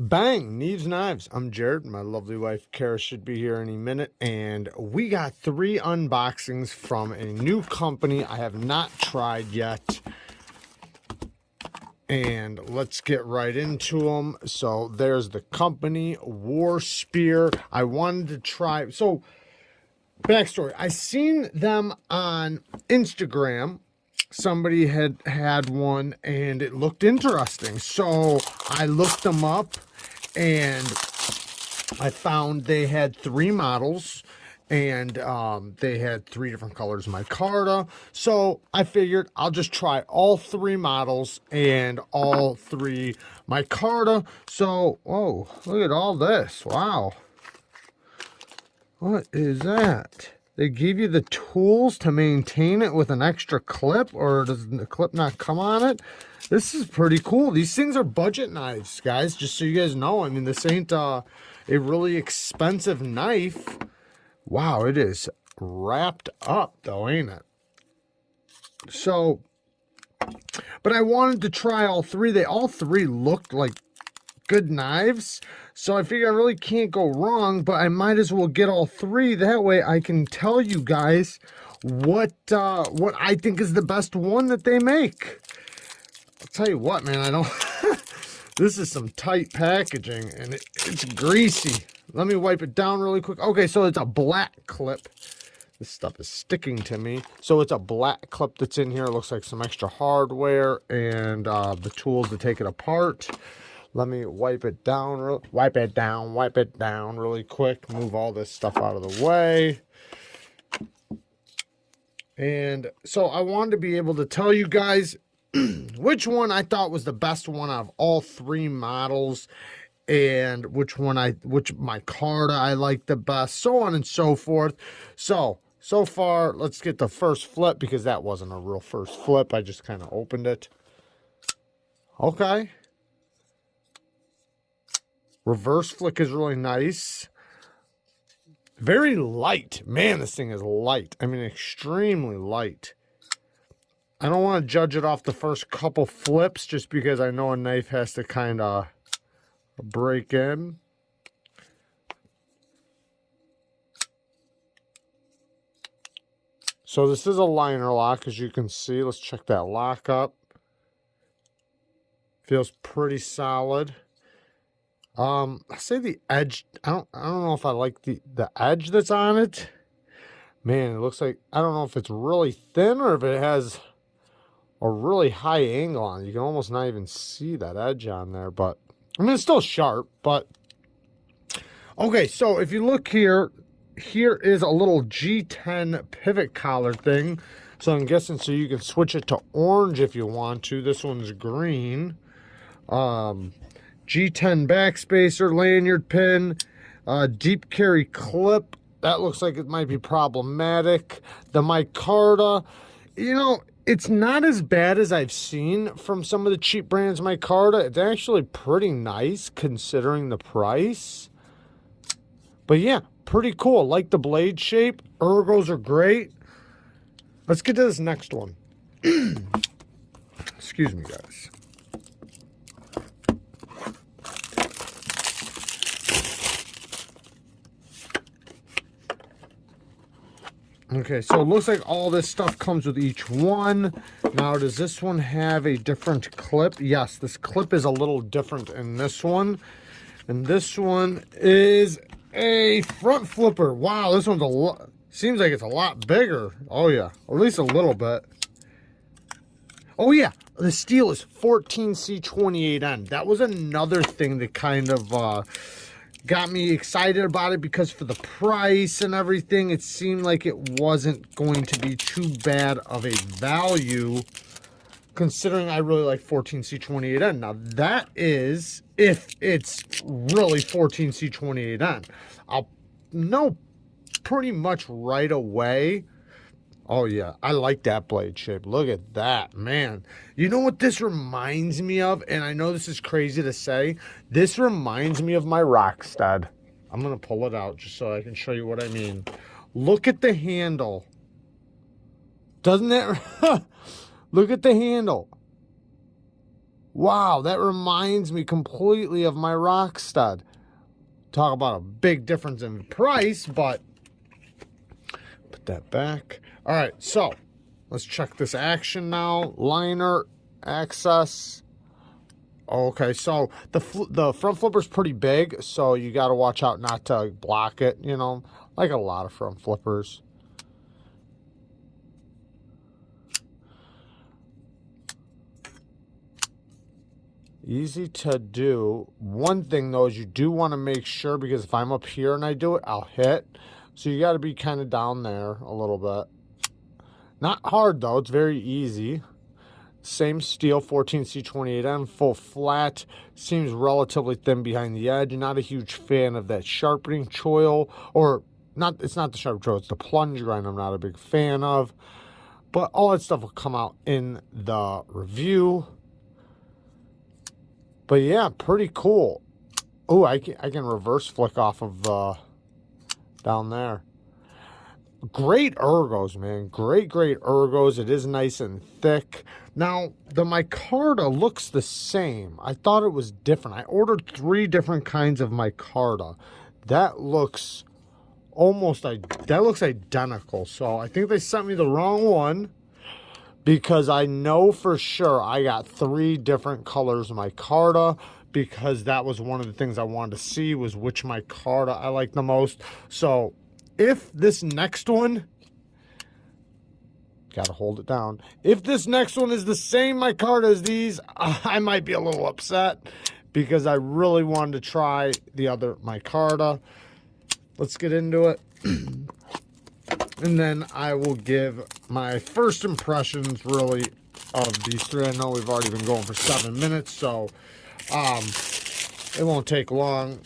Bang! Neeves Knives. I'm Jared. My lovely wife Kara should be here any minute. And we got 3 unboxings from a new company I have not tried yet. And let's get right into them. So there's the company, WARSPEAR. I wanted to try. So, backstory. I seen them on Instagram. Somebody had one and it looked interesting. So I looked them up and I found they had 3 models and they had 3 different colors micarta. So I figured I'll just try all 3 models and all 3 micarta. So, whoa, look at all this. Wow. What is that? They give you the tools to maintain it with an extra clip, or does the clip not come on it? This is pretty cool. These things are budget knives, guys, just so you guys know. I mean, this ain't a really expensive knife. Wow, it is wrapped up, though, ain't it? So, but I wanted to try all 3. They all 3 looked like good knives, so I figure I really can't go wrong, but I might as well get all 3. That way I can tell you guys what I think is the best one that they make. I'll tell you what, man, I don't this is some tight packaging and it's greasy. Let me wipe it down really quick. Okay, so it's a black clip. This stuff is sticking to me. So it's a black clip that's in here. It looks like some extra hardware and the tools to take it apart. Let me wipe it down, wipe it down really quick. Move all this stuff out of the way. And so I wanted to be able to tell you guys which one I thought was the best one out of all 3 models, and which micarta I like the best, so on and so forth. So far, let's get the first flip, because that wasn't a real first flip. I just kind of opened it. Okay. Reverse flick is really nice. Very light. Man, this thing is light. I mean, extremely light. I don't want to judge it off the first couple flips, just because I know a knife has to kind of break in. So this is a liner lock, as you can see. Let's check that lock up. Feels pretty solid. I say the edge, I don't know if I like the edge that's on it. Man, it looks like, I don't know if it's really thin or if it has a really high angle on it. You can almost not even see that edge on there, but I mean, it's still sharp. But okay, so if you look here, here is a little G10 pivot collar thing. So I'm guessing so you can switch it to orange if you want to. This one's green. G10 backspacer, lanyard pin, deep carry clip. That looks like it might be problematic. The micarta, you know, it's not as bad as I've seen from some of the cheap brands micarta. It's actually pretty nice considering the price. But yeah, pretty cool. Like the blade shape. Ergos are great. Let's get to this next one. Excuse me, guys. Okay, so it looks like all this stuff comes with each one. Now, does this one have a different clip? Yes, this clip is a little different in this one. And this one is a front flipper. Wow, this one's a lot, seems like it's a lot bigger. Oh yeah, at least a little bit. Oh yeah, the steel is 14C28N. That was another thing that kind of got me excited about it, because for the price and everything, it seemed like it wasn't going to be too bad of a value, considering I really like 14C28N. Now that is if it's really 14C28N. I'll know pretty much right away. Oh yeah, I like that blade shape. Look at that, man. You know what this reminds me of? And I know this is crazy to say. This reminds me of my Rockstead. I'm going to pull it out just so I can show you what I mean. Look at the handle. Doesn't it? Look at the handle. Wow, that reminds me completely of my rock stud. Talk about a big difference in price, but put that back. All right, so let's check this action now. Liner, access. Okay, so the front flipper's pretty big, so you got to watch out not to block it, you know, like a lot of front flippers. Easy to do. One thing though is you do want to make sure, because if I'm up here and I do it, I'll hit. So you got to be kind of down there a little bit. Not hard though, it's very easy. Same steel, 14C28N, full flat. Seems relatively thin behind the edge. Not a huge fan of that sharpening choil, or not. It's not the sharp choil, it's the plunge grind I'm not a big fan of. But all that stuff will come out in the review. But yeah, pretty cool. Oh, I can reverse flick off of down there. Great ergos, man. Great ergos. It is nice and thick. Now, the micarta looks the same. I thought it was different. I ordered 3 different kinds of micarta. That looks that looks identical. So I think they sent me the wrong one, because I know for sure I got 3 different colors of micarta, because that was one of the things I wanted to see, was which micarta I like the most. So if this next one, gotta hold it down, if this next one is the same micarta as these, I might be a little upset, because I really wanted to try the other micarta. Let's get into it. And then I will give my first impressions, really, of these 3. I know we've already been going for 7 minutes, so it won't take long.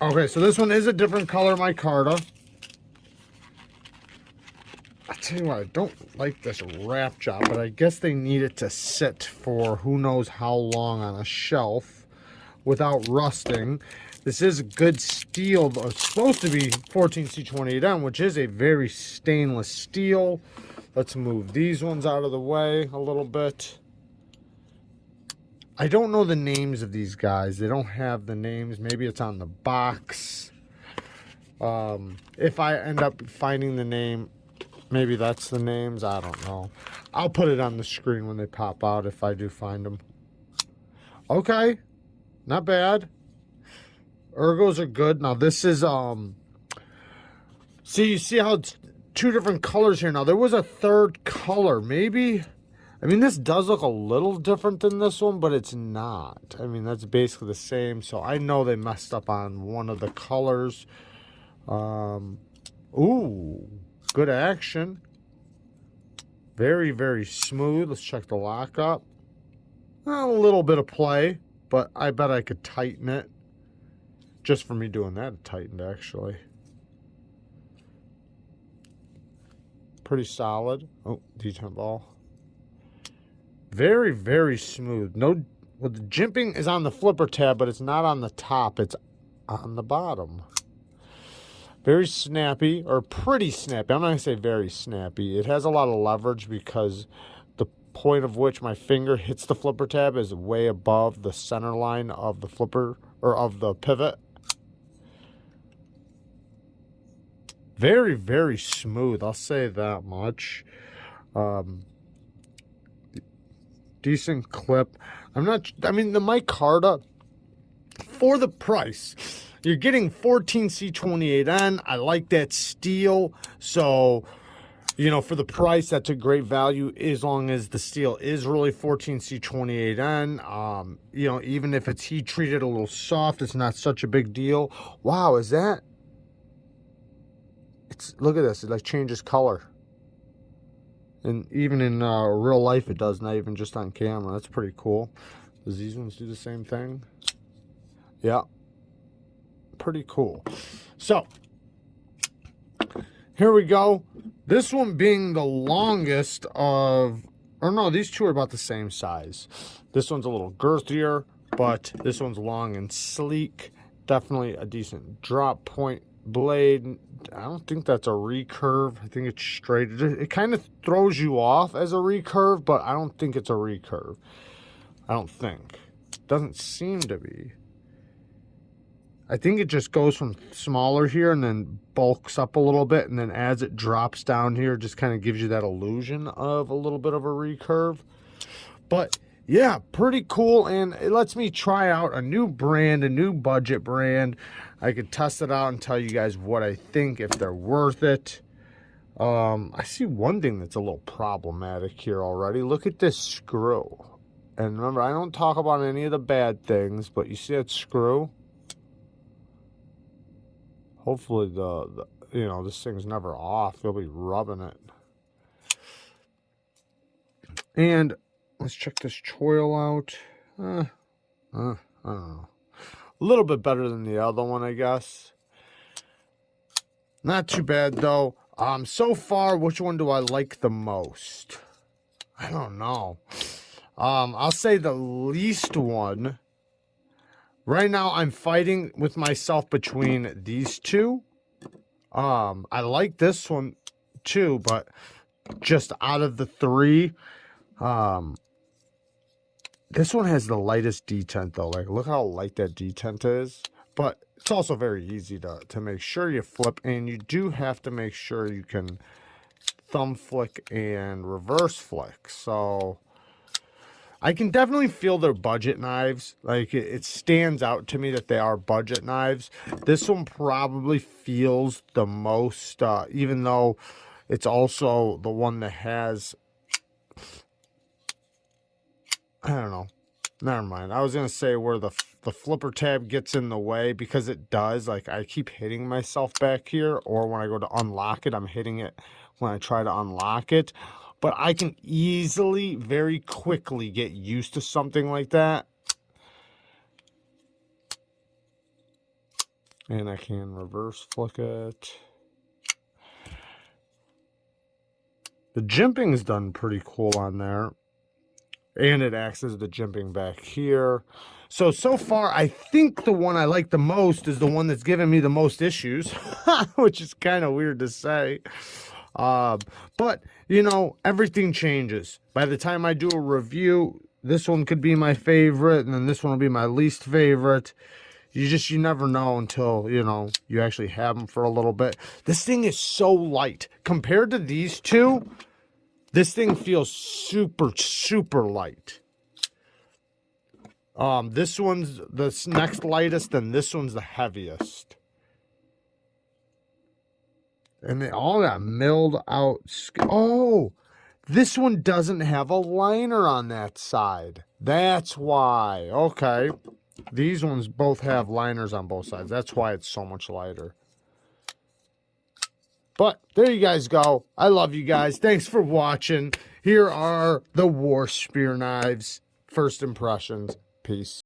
Okay, so this one is a different color micarta. I tell you what, I don't like this wrap job, but I guess they need it to sit for who knows how long on a shelf without rusting. This is good steel, though. It's supposed to be 14C28N, which is a very stainless steel. Let's move these ones out of the way a little bit. I don't know the names of these guys. They don't have the names. Maybe it's on the box. If I end up finding the name, maybe that's the names. I don't know. I'll put it on the screen when they pop out if I do find them. Okay. Not bad. Ergos are good. Now this is see, you see how it's 2 different colors here. Now there was a 3rd color, maybe. I mean, this does look a little different than this one, but it's not. I mean, that's basically the same. So I know they messed up on one of the colors. Ooh, good action. Very smooth. Let's check the lockup. A little bit of play, but I bet I could tighten it. Just for me doing that, it tightened actually. Pretty solid. Oh, D10 ball. Very smooth. No, well, the jimping is on the flipper tab, but it's not on the top. It's on the bottom. Very snappy, or pretty snappy. I'm not going to say very snappy. It has a lot of leverage, because the point of which my finger hits the flipper tab is way above the center line of the flipper, or of the pivot. Very smooth, I'll say that much. Decent clip. I mean, the micarta, for the price, you're getting 14C28N. I like that steel. So, you know, for the price, that's a great value, as long as the steel is really 14C28N. You know, even if it's heat treated a little soft, it's not such a big deal. Wow, is that? Look at this. It like changes color. And even in real life, it does, not even just on camera. That's pretty cool. Does these ones do the same thing? Yeah. Pretty cool. So, here we go. This one being the longest of, or no, these 2 are about the same size. This one's a little girthier, but this one's long and sleek. Definitely a decent drop point blade, I don't think that's a recurve. I think it's straight. It kind of throws you off as a recurve, but I don't think it's a recurve. I don't think. Doesn't seem to be. I think it just goes from smaller here and then bulks up a little bit, and then as it drops down here, just kind of gives you that illusion of a little bit of a recurve. But yeah, pretty cool, and it lets me try out a new brand, a new budget brand. I could test it out and tell you guys what I think, if they're worth it. I see one thing that's a little problematic here already. Look at this screw. And remember, I don't talk about any of the bad things, but you see that screw? Hopefully the you know, this thing's never off. You'll be rubbing it. And let's check this choil out. I don't know. A little bit better than the other one, I guess. Not too bad though. So far, which one do I like the most? I don't know. I'll say the least one. Right now, I'm fighting with myself between these two. I like this one too, but just out of the three, this one has the lightest detent though. Like, look how light that detent is. But it's also very easy to make sure you flip, and you do have to make sure you can thumb flick and reverse flick. So I can definitely feel their budget knives. Like, it stands out to me that they are budget knives. This one probably feels the most, even though it's also the one that has, I don't know. Never mind. I was going to say where the flipper tab gets in the way, because it does. Like, I keep hitting myself back here, or when I go to unlock it, I'm hitting it when I try to unlock it. But I can easily, very quickly get used to something like that. And I can reverse flick it. The jimping's done pretty cool on there. And it acts as the jimping back here. So far, I think the one I like the most is the one that's given me the most issues. Which is kind of weird to say. But, you know, everything changes. By the time I do a review, this one could be my favorite, and then this one will be my least favorite. You never know until, you know, you actually have them for a little bit. This thing is so light. Compared to these two, this thing feels super, super light. This one's the next lightest, and this one's the heaviest. And they all got milled out. Oh, this one doesn't have a liner on that side. That's why. Okay. These ones both have liners on both sides. That's why it's so much lighter. But there you guys go. I love you guys. Thanks for watching. Here are the WARSPEAR knives. First impressions. Peace.